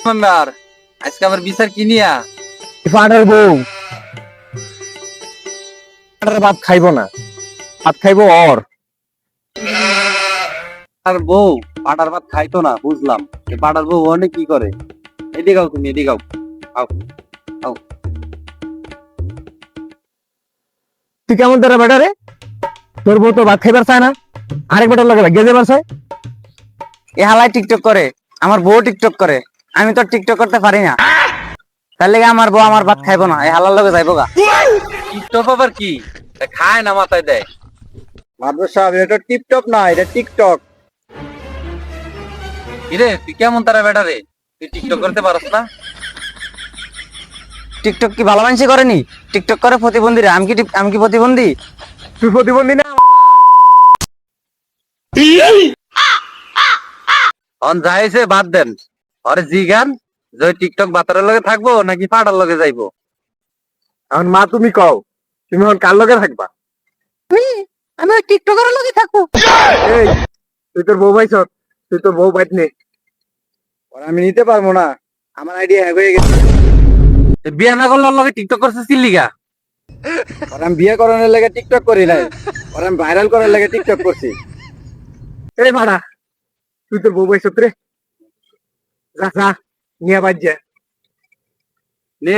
Member, আজকে আমার বিচার কি নিয়া? ফাটার বউ ফাটার ভাত খাইবো না, ভাত খাইবো ওর। আর বউ পাটার ভাত খাইতো না, বুঝলাম। পাটার বউ অনেক কি করে? এদিকে আও, তুমি এদিকে আও। আও, আও। তুই কেমন তোরা বেটা রে? তোর বউ তো ভাত খাইবার চায় না, আরেক বেটার লগে লাগিয়ে যাবার চায়। এ হালাই টিকটক করে, আমার বউ টিকটক করে, আমি তো টিকটক করতে পারি না। তার লেগে আমার বউ আমার ভাত খাইবো না, এই হালার লগে যাইবো গা। টিকটক আবার কি? এটা খায় না, মাথায় দেয়। মাদ্র সাহেব, এটা টিপটপ না, এটা টিকটক। কিরে, তুই কেমন তারা বেটা রে? তুই টিকটক করতে পারস না? টিকটক কি ভালো মানুষই করেনি? টিকটক করে প্রতিবন্ধীরা, আমি কি প্রতিবন্ধী? তুই প্রতিবন্ধী না? অন যাইছে বাদ দেন। আরে জি গান, যে টিকটক বাতারের লগে থাকবো নাকি পাটার লগে যাইবো? এখন মা তুমি কও, তুমি এখন কার লগে থাকবা? আমি ওই টিকটকের লগে থাকবো। এই, তুই তোর বউ পাইছ, তুই তোর বউ পাইত নে। ওরা আমি নিতে পারবো না, আমার আইডিয়া হ্যাক হয়ে গেছে। বিয়ে না করলে ওর লগে টিকটক করছে চিল্লিগা? ওরা আমি বিয়ে করানোর লেগে টিকটক করি নাই, ওরা আমি ভাইরাল করার লেগে টিকটক করছি। এই মারা, তুই তোর বউ পাইছ রে, যা যা নিয়ে বাজ যা। নে,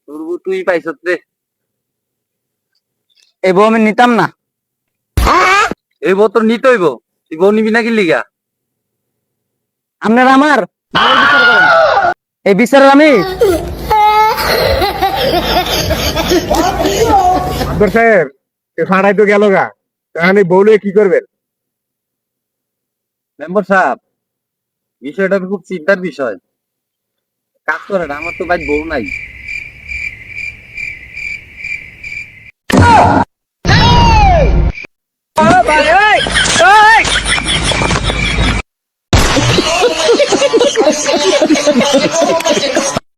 তোর বউ তুই পাইছ রে। এই বউ আমি নিতাম না। এই বউ তোর নিতে হইব, তুই বউ নিবি না কি লিগা? আপনারা আমার এই বিচারের আমি আকবর সাহেব, এ ফাড়াই তো গেল গা, তাহলে বউলে কি করবেন? মেম্বার সাহেব, বিষয়টা খুব চিন্তার বিষয়। কাজ করেন, আমার তো ভাই বউ নাই।